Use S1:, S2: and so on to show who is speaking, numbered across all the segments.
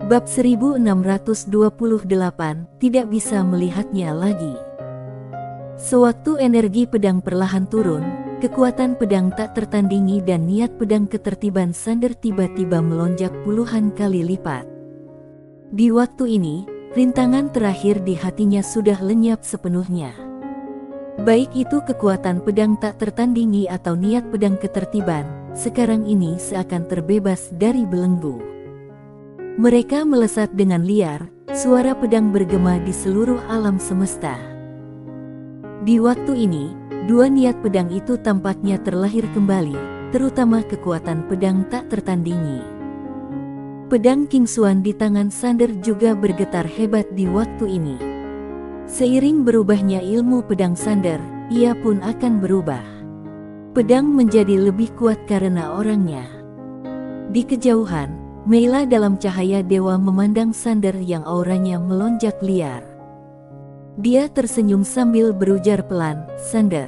S1: Bab 1628, tidak bisa melihatnya lagi. Sewaktu energi pedang perlahan turun, kekuatan pedang tak tertandingi dan niat pedang ketertiban Sander tiba-tiba melonjak puluhan kali lipat. Di waktu ini, rintangan terakhir di hatinya sudah lenyap sepenuhnya. Baik itu kekuatan pedang tak tertandingi atau niat pedang ketertiban, sekarang ini seakan terbebas dari belenggu. Mereka melesat dengan liar, suara pedang bergema di seluruh alam semesta. Di waktu ini, dua niat pedang itu tampaknya terlahir kembali, terutama kekuatan pedang tak tertandingi. Pedang King Xuan di tangan Sander juga bergetar hebat di waktu ini. Seiring berubahnya ilmu pedang Sander, ia pun akan berubah. Pedang menjadi lebih kuat karena orangnya. Di kejauhan, Meila dalam cahaya dewa memandang Sander yang auranya melonjak liar. Dia tersenyum sambil berujar pelan, "Sander,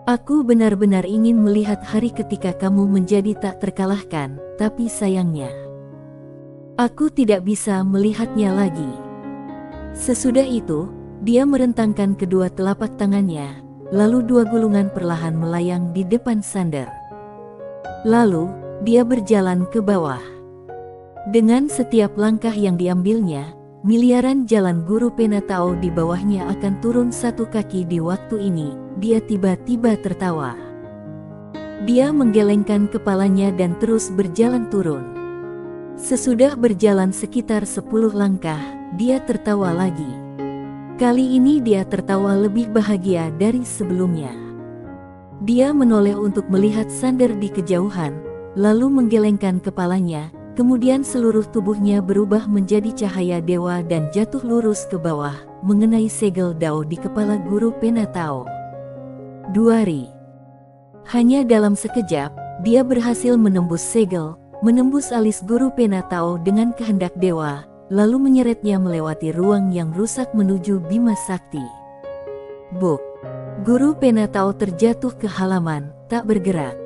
S1: aku benar-benar ingin melihat hari ketika kamu menjadi tak terkalahkan, tapi sayangnya, aku tidak bisa melihatnya lagi." Sesudah itu, dia merentangkan kedua telapak tangannya, lalu dua gulungan perlahan melayang di depan Sander. Lalu, dia berjalan ke bawah. Dengan setiap langkah yang diambilnya, miliaran jalan guru Penatao di bawahnya akan turun satu kaki. Di waktu ini, dia tiba-tiba tertawa. Dia menggelengkan kepalanya dan terus berjalan turun. Sesudah berjalan sekitar 10 langkah, dia tertawa lagi. Kali ini dia tertawa lebih bahagia dari sebelumnya. Dia menoleh untuk melihat Sander di kejauhan, lalu menggelengkan kepalanya. Kemudian seluruh tubuhnya berubah menjadi cahaya dewa dan jatuh lurus ke bawah, mengenai segel dao di kepala guru Penatao. Duari. Hanya dalam sekejap, dia berhasil menembus segel, menembus alis guru Penatao dengan kehendak dewa, lalu menyeretnya melewati ruang yang rusak menuju Bima Sakti. Buk! Guru Penatao terjatuh ke halaman, tak bergerak.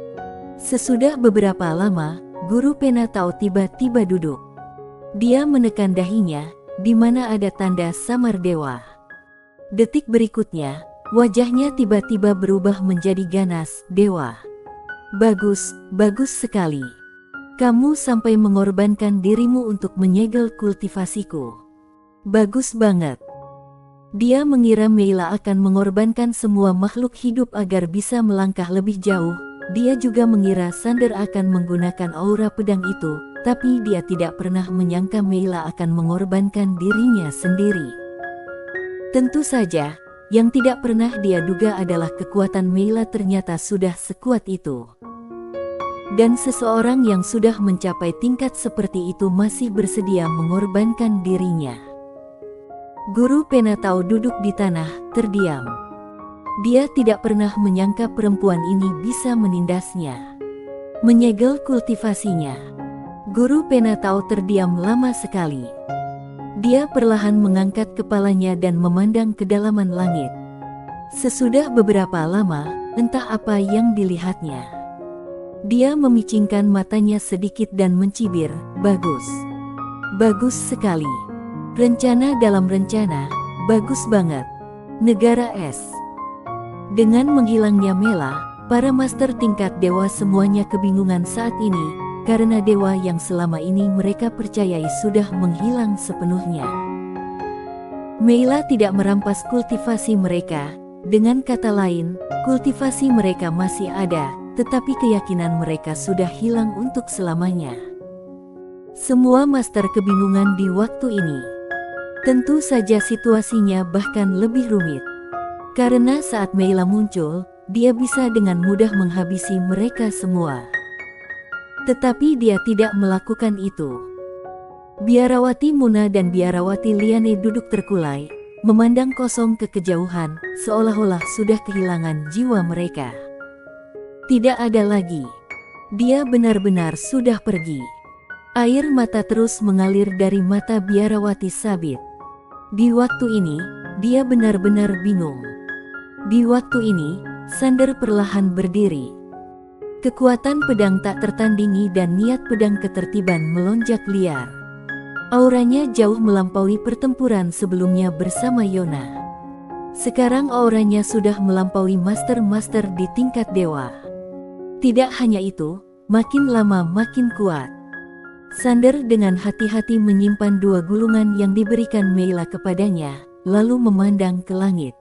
S1: Sesudah beberapa lama, Guru Penatao tiba-tiba duduk. Dia menekan dahinya, di mana ada tanda samar dewa. Detik berikutnya, wajahnya tiba-tiba berubah menjadi ganas, "Dewa. Bagus, bagus sekali. Kamu sampai mengorbankan dirimu untuk menyegel kultivasiku. Bagus banget." Dia mengira Meila akan mengorbankan semua makhluk hidup agar bisa melangkah lebih jauh. Dia juga mengira Sander akan menggunakan aura pedang itu, tapi dia tidak pernah menyangka Meila akan mengorbankan dirinya sendiri. Tentu saja, yang tidak pernah dia duga adalah kekuatan Meila ternyata sudah sekuat itu. Dan seseorang yang sudah mencapai tingkat seperti itu masih bersedia mengorbankan dirinya. Guru Penatao duduk di tanah, terdiam. Dia tidak pernah menyangka perempuan ini bisa menindasnya, menyegel kultivasinya. Guru Penatao terdiam lama sekali. Dia perlahan mengangkat kepalanya dan memandang kedalaman langit. Sesudah beberapa lama, entah apa yang dilihatnya. Dia memicingkan matanya sedikit dan mencibir, "Bagus. Bagus sekali. Rencana dalam rencana, bagus banget. Negara es." Dengan menghilangnya Meila, para master tingkat dewa semuanya kebingungan saat ini, karena dewa yang selama ini mereka percayai sudah menghilang sepenuhnya. Meila tidak merampas kultivasi mereka, dengan kata lain, kultivasi mereka masih ada, tetapi keyakinan mereka sudah hilang untuk selamanya. Semua master kebingungan di waktu ini. Tentu saja situasinya bahkan lebih rumit. Karena saat Meila muncul, dia bisa dengan mudah menghabisi mereka semua. Tetapi dia tidak melakukan itu. Biarawati Muna dan Biarawati Liane duduk terkulai, memandang kosong ke kejauhan, seolah-olah sudah kehilangan jiwa mereka. Tidak ada lagi. Dia benar-benar sudah pergi. Air mata terus mengalir dari mata Biarawati Sabit. Di waktu ini, dia benar-benar bingung. Di waktu ini, Sander perlahan berdiri. Kekuatan pedang tak tertandingi dan niat pedang ketertiban melonjak liar. Auranya jauh melampaui pertempuran sebelumnya bersama Yona. Sekarang auranya sudah melampaui master-master di tingkat dewa. Tidak hanya itu, makin lama makin kuat. Sander dengan hati-hati menyimpan 2 gulungan yang diberikan Meila kepadanya, lalu memandang ke langit.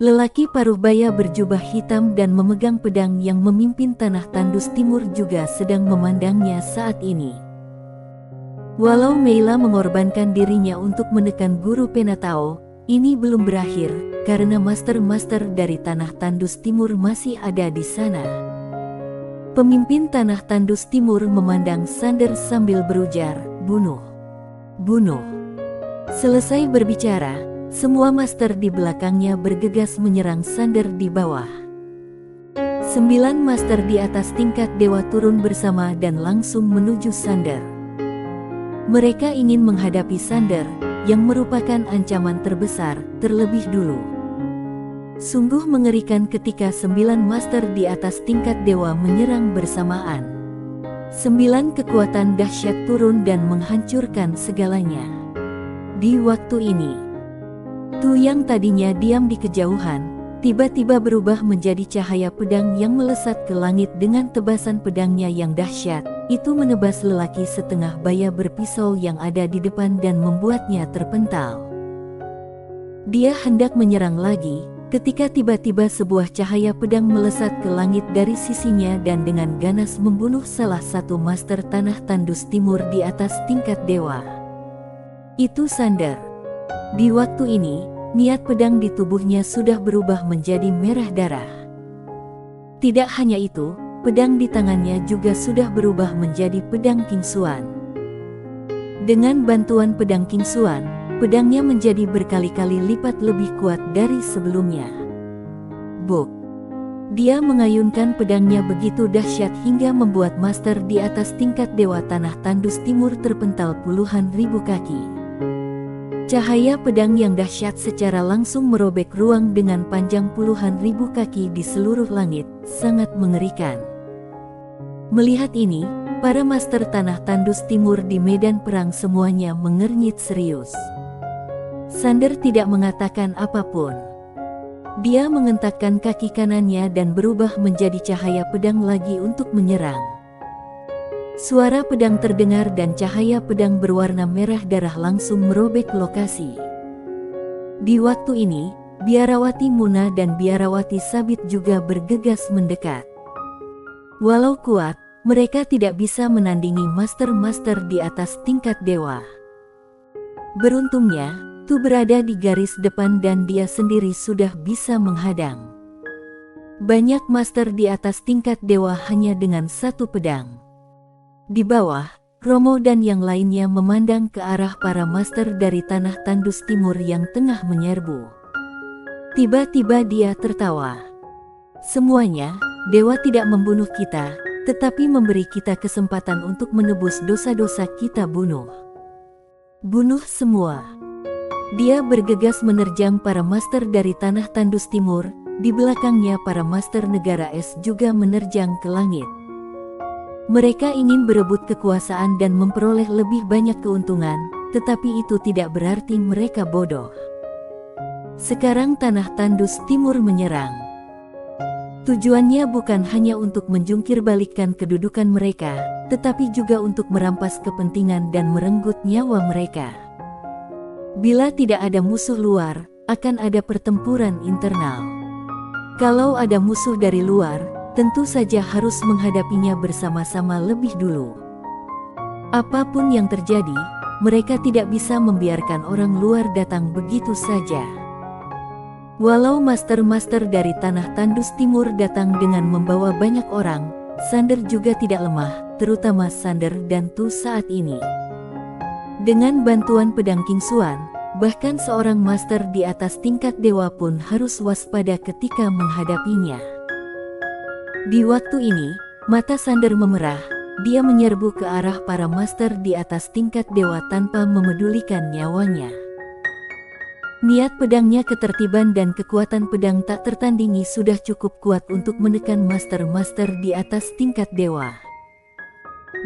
S1: Lelaki paruh baya berjubah hitam dan memegang pedang yang memimpin tanah tandus timur juga sedang memandangnya saat ini. Walau Meila mengorbankan dirinya untuk menekan guru Penatao, ini belum berakhir, karena master-master dari tanah tandus timur masih ada di sana. Pemimpin tanah tandus timur memandang Sander sambil berujar, "Bunuh! Bunuh!" Selesai berbicara, semua master di belakangnya bergegas menyerang Sander di bawah. 9 master di atas tingkat dewa turun bersama dan langsung menuju Sander. Mereka ingin menghadapi Sander, yang merupakan ancaman terbesar, terlebih dulu. Sungguh mengerikan ketika 9 master di atas tingkat dewa menyerang bersamaan. 9 kekuatan dahsyat turun dan menghancurkan segalanya. Di waktu ini, Tu yang tadinya diam di kejauhan, tiba-tiba berubah menjadi cahaya pedang yang melesat ke langit dengan tebasan pedangnya yang dahsyat. Itu menebas lelaki setengah baya berpisau yang ada di depan dan membuatnya terpental. Dia hendak menyerang lagi, ketika tiba-tiba sebuah cahaya pedang melesat ke langit dari sisinya dan dengan ganas membunuh salah satu master tanah tandus timur di atas tingkat dewa. Itu Sander. Di waktu ini, niat pedang di tubuhnya sudah berubah menjadi merah darah. Tidak hanya itu, pedang di tangannya juga sudah berubah menjadi pedang Kingsuan. Dengan bantuan pedang Kingsuan, pedangnya menjadi berkali-kali lipat lebih kuat dari sebelumnya. Bok! Dia mengayunkan pedangnya begitu dahsyat hingga membuat master di atas tingkat dewa tanah tandus timur terpental puluhan ribu kaki. Cahaya pedang yang dahsyat secara langsung merobek ruang dengan panjang puluhan ribu kaki di seluruh langit, sangat mengerikan. Melihat ini, para master tanah tandus timur di medan perang semuanya mengernyit serius. Sander tidak mengatakan apapun. Dia mengentakkan kaki kanannya dan berubah menjadi cahaya pedang lagi untuk menyerang. Suara pedang terdengar dan cahaya pedang berwarna merah darah langsung merobek lokasi. Di waktu ini, Biarawati Muna dan Biarawati Sabit juga bergegas mendekat. Walau kuat, mereka tidak bisa menandingi master-master di atas tingkat dewa. Beruntungnya, Tu berada di garis depan dan dia sendiri sudah bisa menghadang. Banyak master di atas tingkat dewa hanya dengan 1 pedang. Di bawah, Romo dan yang lainnya memandang ke arah para master dari tanah tandus timur yang tengah menyerbu. Tiba-tiba dia tertawa. Semuanya, dewa tidak membunuh kita, tetapi memberi kita kesempatan untuk menebus dosa-dosa kita bunuh. Bunuh semua. Dia bergegas menerjang para master dari tanah tandus timur, di belakangnya para master negara es juga menerjang ke langit. Mereka ingin berebut kekuasaan dan memperoleh lebih banyak keuntungan, tetapi itu tidak berarti mereka bodoh. Sekarang tanah tandus timur menyerang. Tujuannya bukan hanya untuk menjungkir balikkan kedudukan mereka, tetapi juga untuk merampas kepentingan dan merenggut nyawa mereka. Bila tidak ada musuh luar, akan ada pertempuran internal. Kalau ada musuh dari luar, tentu saja harus menghadapinya bersama-sama lebih dulu. Apapun yang terjadi, mereka tidak bisa membiarkan orang luar datang begitu saja. Walau master-master dari tanah tandus timur datang dengan membawa banyak orang, Sander juga tidak lemah, terutama Sander dan Tu saat ini. Dengan bantuan pedang Kingsuan, bahkan seorang master di atas tingkat dewa pun harus waspada ketika menghadapinya. Di waktu ini, mata Sander memerah, dia menyerbu ke arah para master di atas tingkat dewa tanpa memedulikan nyawanya. Niat pedangnya, ketertiban dan kekuatan pedang tak tertandingi sudah cukup kuat untuk menekan master-master di atas tingkat dewa.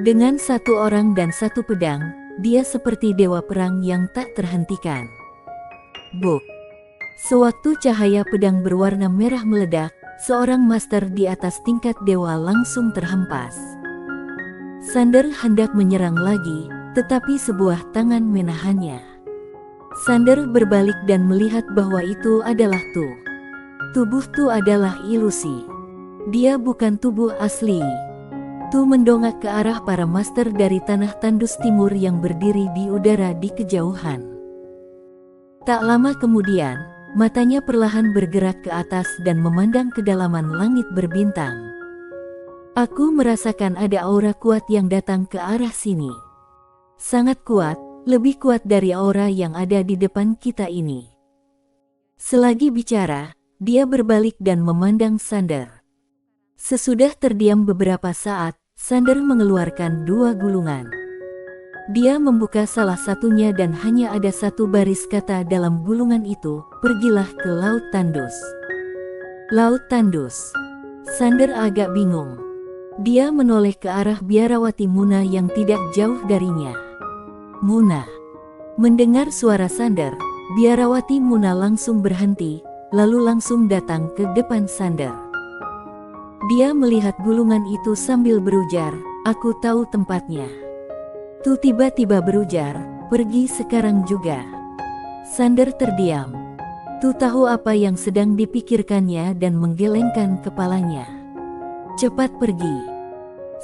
S1: Dengan 1 orang dan 1 pedang, dia seperti dewa perang yang tak terhentikan. Buk! Sewaktu cahaya pedang berwarna merah meledak, seorang master di atas tingkat dewa langsung terhempas. Sander hendak menyerang lagi, tetapi sebuah tangan menahannya. Sander berbalik dan melihat bahwa itu adalah Tu. Tubuh Tu adalah ilusi. Dia bukan tubuh asli. Tu mendongak ke arah para master dari tanah tandus timur yang berdiri di udara di kejauhan. Tak lama kemudian, matanya perlahan bergerak ke atas dan memandang kedalaman langit berbintang. Aku merasakan ada aura kuat yang datang ke arah sini. Sangat kuat, lebih kuat dari aura yang ada di depan kita ini. Selagi bicara, dia berbalik dan memandang Sander. Sesudah terdiam beberapa saat, Sander mengeluarkan 2 gulungan. Dia membuka salah satunya dan hanya ada satu baris kata dalam gulungan itu, "Pergilah ke Laut Tandus." Laut Tandus. Sander agak bingung. Dia menoleh ke arah biarawati Muna yang tidak jauh darinya. "Muna." Mendengar suara Sander, biarawati Muna langsung berhenti, lalu langsung datang ke depan Sander. Dia melihat gulungan itu sambil berujar, "Aku tahu tempatnya." Tu tiba-tiba berujar, "Pergi sekarang juga." Sander terdiam. Tu tahu apa yang sedang dipikirkannya dan menggelengkan kepalanya. "Cepat pergi."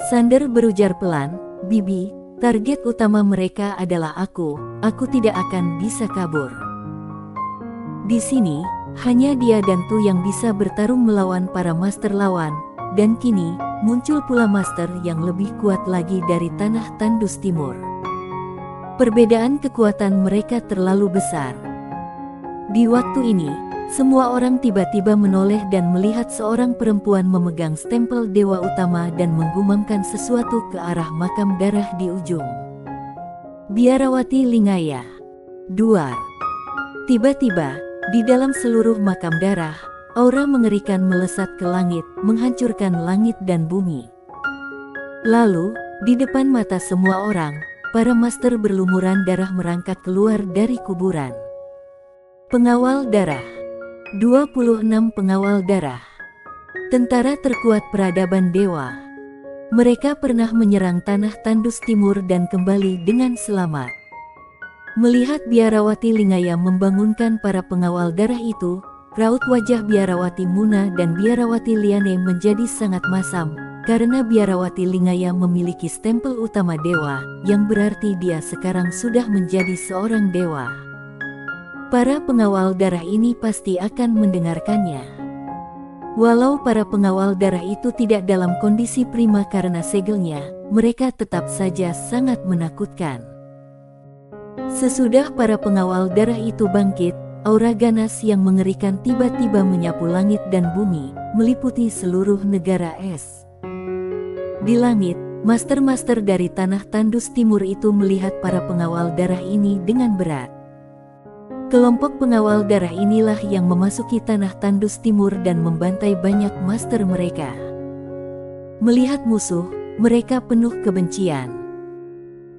S1: Sander berujar pelan, "Bibi, target utama mereka adalah aku tidak akan bisa kabur. Di sini, hanya dia dan Tu yang bisa bertarung melawan para master lawan, dan kini, muncul pula master yang lebih kuat lagi dari tanah tandus timur. Perbedaan kekuatan mereka terlalu besar. Di waktu ini, semua orang tiba-tiba menoleh dan melihat seorang perempuan memegang stempel dewa utama dan menggumamkan sesuatu ke arah makam darah di ujung. Biarawati Lingaya. Duar. Tiba-tiba, di dalam seluruh makam darah, aura mengerikan melesat ke langit, menghancurkan langit dan bumi. Lalu, di depan mata semua orang, para master berlumuran darah merangkak keluar dari kuburan. Pengawal darah. 26 pengawal darah. Tentara terkuat peradaban dewa. Mereka pernah menyerang tanah tandus timur dan kembali dengan selamat. Melihat Biarawati Lingaya membangunkan para pengawal darah itu, raut wajah Biarawati Muna dan Biarawati Liane menjadi sangat masam, karena Biarawati Lingaya memiliki stempel utama dewa, yang berarti dia sekarang sudah menjadi seorang dewa. Para pengawal darah ini pasti akan mendengarkannya. Walau para pengawal darah itu tidak dalam kondisi prima karena segelnya, mereka tetap saja sangat menakutkan. Sesudah para pengawal darah itu bangkit, aura ganas yang mengerikan tiba-tiba menyapu langit dan bumi, meliputi seluruh negara es. Di langit, master-master dari tanah tandus timur itu melihat para pengawal darah ini dengan berat. Kelompok pengawal darah inilah yang memasuki tanah tandus timur dan membantai banyak master mereka. Melihat musuh, mereka penuh kebencian.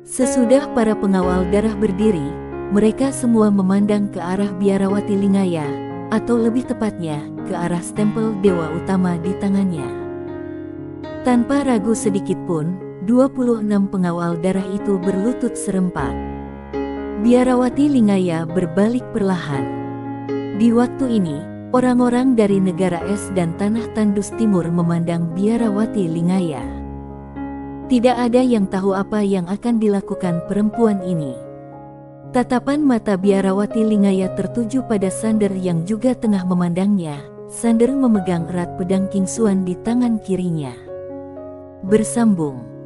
S1: Sesudah para pengawal darah berdiri, mereka semua memandang ke arah Biarawati Lingaya, atau lebih tepatnya, ke arah stempel dewa utama di tangannya. Tanpa ragu sedikit pun, 26 pengawal darah itu berlutut serempak. Biarawati Lingaya berbalik perlahan. Di waktu ini, orang-orang dari negara es dan tanah tandus timur memandang Biarawati Lingaya. Tidak ada yang tahu apa yang akan dilakukan perempuan ini. Tatapan mata Biarawati Lingaya tertuju pada Sander yang juga tengah memandangnya. Sander memegang erat pedang King Xuan di tangan kirinya. Bersambung.